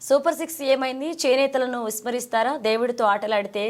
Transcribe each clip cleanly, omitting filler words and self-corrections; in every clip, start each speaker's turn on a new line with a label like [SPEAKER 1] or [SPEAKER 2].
[SPEAKER 1] Super 6 ఏమైంది? చేనేతలను విస్మరిస్తారా? దేవుడితో ఆటలాడితే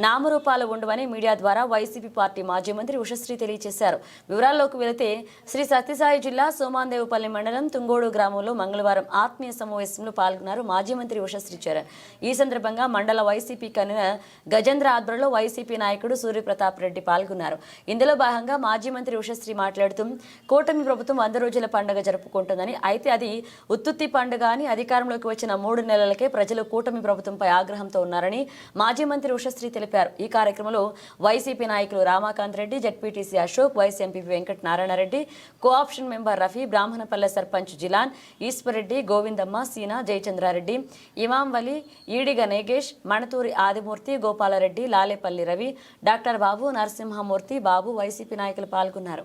[SPEAKER 1] నామరూపాలు ఉండవని మీడియా ద్వారా వైసీపీ పార్టీ మాజీ మంత్రి ఉషశ్రీ తెలియజేశారు. వివరాల్లోకి వెళితే శ్రీ సత్యసాయి జిల్లా సోమాందేవుపల్లి మండలం తుంగోడు గ్రామంలో మంగళవారం ఆత్మీయ సమావేశంలో పాల్గొన్నారు మాజీ మంత్రి ఉషశ్రీ చరణ్. ఈ సందర్భంగా మండల వైసీపీ కన్వీనర్ గజేంద్ర ఆధ్వర్యంలో వైసీపీ నాయకుడు సూర్యప్రతాప్ రెడ్డి పాల్గొన్నారు. ఇందులో భాగంగా మాజీ మంత్రి ఉషశ్రీ మాట్లాడుతూ కూటమి ప్రభుత్వం 100 రోజుల పండుగ జరుపుకుంటుందని, అయితే అది ఉత్తుత్తి పండుగ అని, అధికారంలోకి వచ్చిన 3 నెలలకే ప్రజలు కూటమి ప్రభుత్వంపై ఆగ్రహంతో ఉన్నారని మాజీ మంత్రి ఉషశ్రీ తెలిపారు. ఈ కార్యక్రమంలో వైసీపీ నాయకులు Ramakanth Reddy, ZPTC Ashok, vice MPP Venkata Narayanareddy, co-option member Rafi, Brahmanapalle sarpanch Jilan, Eswarreddy, Govindamma, Seena, Jayachandrareddy, Imam Vali, Ediga Negesh, Manaturi Adimurthy, Gopalreddy, Lalepalli Ravi, doctor Babu, Narasimhamurthy, Babu, YCP నాయకులు పాల్గొన్నారు.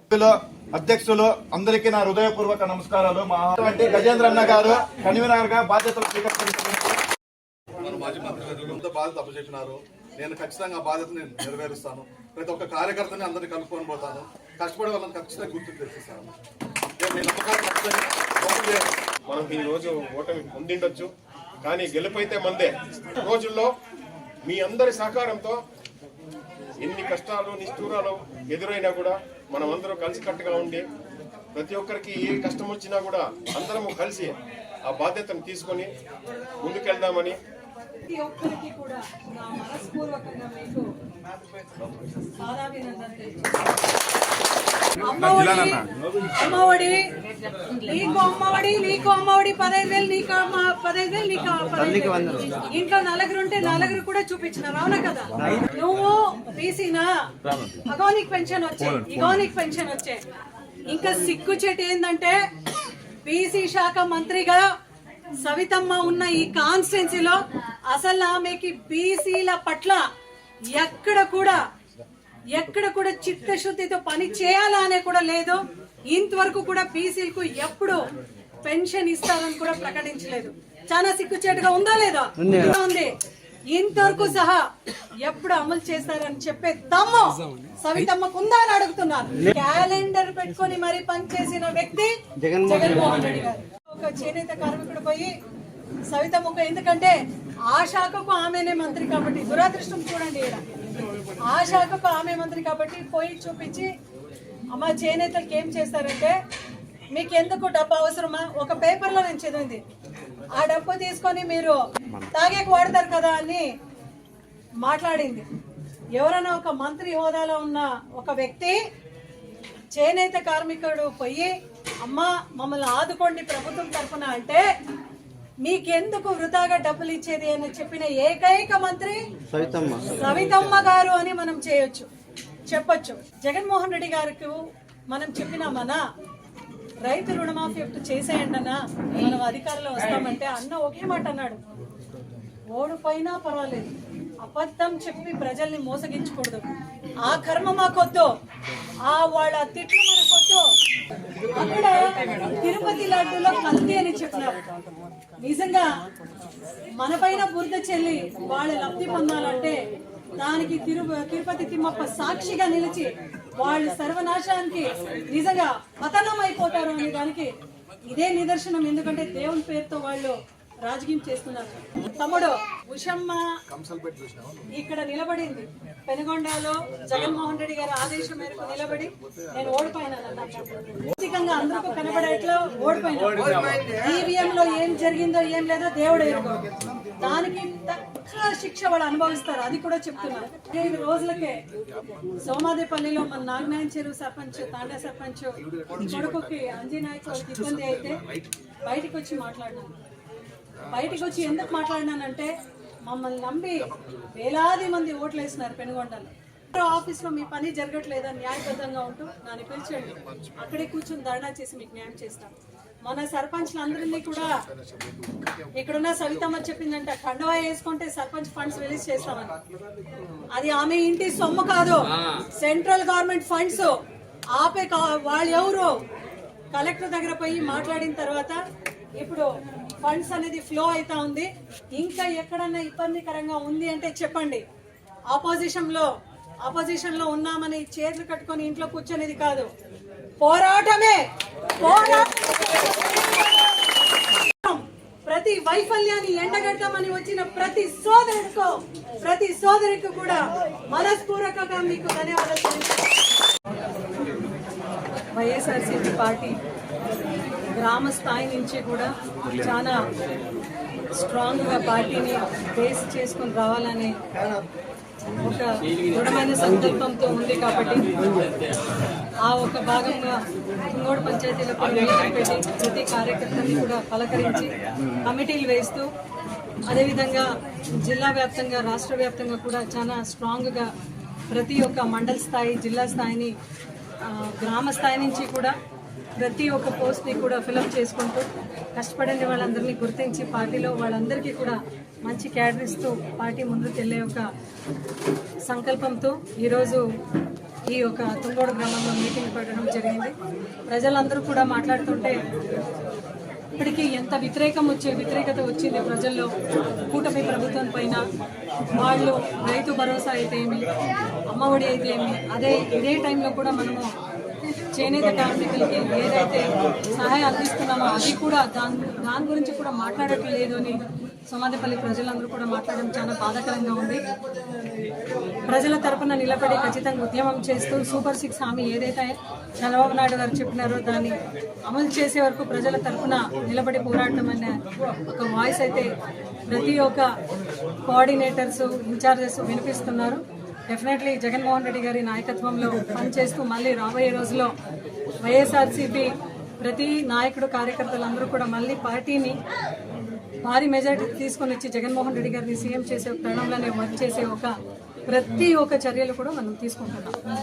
[SPEAKER 2] అధ్యక్షులు అందరికీ నా హృదయపూర్వక నమస్కారాలు. మా గజేంద్ర అన్న గారు కన్వీనర్ గా బాధ్యతలు
[SPEAKER 3] మాజీ మంత్రి బాధ్యత అప్పచెప్పినారు. నేను ఖచ్చితంగా బాధ్యతని నెరవేరుస్తాను. ప్రతి ఒక్క కార్యకర్తని అందరినీ కలుపుకొని పోతాను. కష్టపడే వాళ్ళని ఖచ్చితంగా గుర్తుకు తెచ్చిస్తాను.
[SPEAKER 4] మనం ఈ రోజు ఓటమి పొందిండొచ్చు, కానీ గెలుపైతే మందే. రోజుల్లో మీ అందరి సహకారంతో ఎన్ని కష్టాలు నిష్ఠూరాలు ఎదురైనా కూడా మనం అందరం కలిసికట్టుగా ఉండి ప్రతి ఒక్కరికి ఏ కష్టం వచ్చినా కూడా అందరము కలిసి ఆ బాధ్యతను తీసుకొని ముందుకెళ్దామని
[SPEAKER 5] ప్రతి ఒక్కరికి కూడా నా మనస్పూర్వకంగా మీకు అమ్మఒడి నీకు అమ్మఒడి, నీకు అమ్మఒడి 15,000, నీకు 15,000, నీకు 15,000. ఇంట్లో నలుగురు ఉంటే నలుగురు కూడా చూపించినారు, అవునా కదా? నువ్వు బీసీనా, అగో నీకు పెన్షన్ వచ్చే, ఇగో నీకు పెన్షన్ వచ్చే. ఇంకా సిగ్గు చెట్టు ఏంటంటే బీసీ శాఖ మంత్రిగా సవితమ్మ ఉన్న ఈ కాన్స్టిట్యున్సీలో అసలు ఆమెకి బీసీల పట్ల ఎక్కడ కూడా చిత్తశుద్ధితో పని చేయాలనే కూడా లేదు. ఇంతవరకు కూడా బీసీలకు ఎప్పుడు పెన్షన్ ఇస్తారని కూడా ప్రకటించలేదు. చాలా సిగ్గుచేటుగా ఉందా లేదా? ఉంది. ఇంతవరకు సహా ఎప్పుడు అమలు చేస్తారని చెప్పే దమ్ము సవితమ్మకు ఉందా అని అడుగుతున్నాను. క్యాలెండర్ పెట్టుకుని మరి పనిచేసిన వ్యక్తి జగన్మోహన్ రెడ్డి గారు. ఒక చేనేత కార్మికుడు పోయి సవితమ్మకు, ఎందుకంటే ఆ శాఖకు ఆమెనే మంత్రి కాబట్టి, దురదృష్టం చూడండి, ఆ శాఖకు ఆమె మంత్రి కాబట్టి పోయి చూపించి, అమ్మ చేనేతలకు ఏం చేస్తారంటే, మీకు ఎందుకు డబ్బు అవసరమా? ఒక పేపర్లో నేను చదివింది, ఆ డబ్బు తీసుకొని మీరు తాగేకి వాడతారు కదా అని మాట్లాడింది. ఎవరైనా ఒక మంత్రి హోదాలో ఉన్న ఒక వ్యక్తి చేనేత కార్మికుడు పోయి అమ్మ మమ్మల్ని ఆదుకోండి ప్రభుత్వం తరఫున అంటే, మీకెందుకు వృధాగా డబ్బులు ఇచ్చేది అని చెప్పిన ఏకైక మంత్రి సవితమ్మ గారు అని మనం చెప్పొచ్చు. జగన్మోహన్ రెడ్డి గారికి మనం చెప్పిన మన రైతు రుణమాఫీ ఒకటి చేసేయండి అన్న, మనం అధికారంలో వస్తామంటే అన్న ఒకే మాట అన్నాడు, ఓడిపోయినా పర్వాలేదు, అబద్ధం చెప్పి ప్రజల్ని మోసగించకూడదు, ఆ కర్మ మాకొద్దు, ఆ వాళ్ళ తిట్లు మనకొద్దు. అక్కడ తిరుపతి లడ్డూలో కల్తీ అని చెప్పినారు. నిజంగా మన పైన బురద చెల్లి వాళ్ళ లబ్ధి పొందాలంటే దానికి తిరుపతి తిమ్మప్ప సాక్షిగా నిలిచి వాళ్ళు సర్వనాశానికి నిజంగా పతనం అయిపోతారు అనే దానికి ఇదే నిదర్శనం. ఎందుకంటే దేవుని పేరుతో వాళ్ళు రాజకీయం చేస్తున్నారు. తమ్ముడు ఉషమ్మ ఇక్కడ నిలబడింది పెనుగొండలో జగన్మోహన్ రెడ్డి గారి ఆదేశం మేరకు నిలబడి నేను ఓడిపోయినాను. భౌతికంగా అందరికీ కనబడేట్లో ఓడిపోయినా. ఈవీఎం లో ఏం జరిగిందో ఏం లేదో దేవుడు ఎరుగు. దానికి తక్కువ శిక్ష వాళ్ళు అనుభవిస్తారు, అది కూడా చెప్తున్నారు. 5 రోజులకే సోమాదేపల్లిలో మన నాగనాయన చెరువు సర్పంచ్, తాండా సర్పంచ్ కొడుకుకి అంజనాయకు ఇబ్బంది అయితే బయటకు వచ్చి మాట్లాడినాను. బయటికి వచ్చి ఎందుకు మాట్లాడినానంటే, మమ్మల్ని నమ్మి వేలాది మంది ఓట్లు వేసినారు పెనుగొండలో. ఆఫీస్ లో మీ పని జరగట్లేదని న్యాయబద్ధంగా ఉంటూ నన్ను పిలిచండి, అక్కడే కూర్చొని ధర్నా చేసి మీకు న్యాయం చేస్తాం. మన సర్పంచ్లందరినీ కూడా ఇక్కడున్న సవితమ్మ చెప్పిందంట, కండువా వేసుకుంటే సర్పంచ్ ఫండ్స్ రిలీజ్ చేస్తామని. అది ఆమె ఇంటి సొమ్ము కాదు, సెంట్రల్ గవర్నమెంట్ ఫండ్స్. ఆపే వాళ్ళు ఎవరు కలెక్టర్ దగ్గర పోయి మాట్లాడిన తర్వాత ఇప్పుడు ఫండ్స్ అనేది ఫ్లో అవుతా ఉంది. ఇంకా ఎక్కడన్నా ఇబ్బందికరంగా ఉంది అంటే చెప్పండి. ఆపోజిషన్ లో ఉన్నామని చేతులు కట్టుకొని ఇంట్లో కూర్చొనేది కాదు, పోరాటమే. ప్రతి వైఫల్యాన్ని ఎండగడతామని వచ్చిన ప్రతి సోదరుడికి కూడా మనస్పూర్వకంగా మీకు ధన్యవాదాలు తెలుపుతున్నాను. వైఎస్ఆర్సీపీ పార్టీ గ్రామ స్థాయి నుంచి కూడా చాలా స్ట్రాంగ్గా పార్టీని బేస్ చేసుకుని రావాలనే ఒక దృఢమైన సంకల్పంతో ఉంది కాబట్టి ఆ ఒక భాగంగా తుంగోడు పంచాయతీలో కూడా మీటింగ్ పెట్టి ప్రతి కార్యకర్తని కూడా పలకరించి కమిటీలు వేస్తూ అదేవిధంగా జిల్లా వ్యాప్తంగా రాష్ట్ర వ్యాప్తంగా కూడా చాలా స్ట్రాంగ్గా ప్రతి ఒక్క మండల స్థాయి జిల్లా స్థాయిని గ్రామ స్థాయి నుంచి కూడా ప్రతి ఒక్క పోస్ట్ని కూడా ఫిలప్ చేసుకుంటూ కష్టపడిన వాళ్ళందరినీ గుర్తించి పార్టీలో వాళ్ళందరికీ కూడా మంచి క్యాడర్ ఇస్తూ పార్టీ ముందుకు వెళ్ళే ఒక సంకల్పంతో ఈరోజు ఈ యొక్క తుంగోడు గ్రామంలో మీటింగ్ పెట్టడం జరిగింది. ప్రజలందరూ కూడా మాట్లాడుతుంటే ఇప్పటికీ ఎంత వ్యతిరేకత వచ్చింది ప్రజల్లో కూటమి ప్రభుత్వం పైన. వాళ్ళు రైతు భరోసా అయితే ఏమి, అమ్మఒడి అయితే ఏమి, ఇదే టైంలో కూడా మనము చేనేత కార్మికులకి ఏదైతే సహాయం అందిస్తున్నామో అది కూడా దాని గురించి కూడా మాట్లాడట్లేదు అని సోమాదేపల్లి ప్రజలందరూ కూడా మాట్లాడడం చాలా బాధాకరంగా ఉంది. ప్రజల తరపున నిలబడి ఖచ్చితంగా ఉద్యమం చేస్తూ సూపర్ 6 హామీ ఏదైతే చంద్రబాబు నాయుడు గారు చెప్పినారో దాన్ని అమలు చేసే వరకు ప్రజల తరపున నిలబడి పోరాటం అనే ఒక వాయిస్ అయితే ప్రతి ఒక్క కోఆర్డినేటర్స్ ఇన్ఛార్జెస్ వినిపిస్తున్నారు. డెఫినెట్లీ జగన్మోహన్ రెడ్డి గారి నాయకత్వంలో పనిచేస్తూ మళ్ళీ రాబోయే రోజుల్లో వైఎస్ఆర్సీపీ ప్రతి నాయకుడు కార్యకర్తలందరూ కూడా మళ్ళీ పార్టీని భారీ మెజారిటీ తీసుకొని వచ్చి జగన్మోహన్ రెడ్డి గారిని సీఎం చేసే తరుణంలోనే వర్క్ చేసే ప్రతి ఒక్క చర్యలు కూడా మనం తీసుకుంటున్నాం.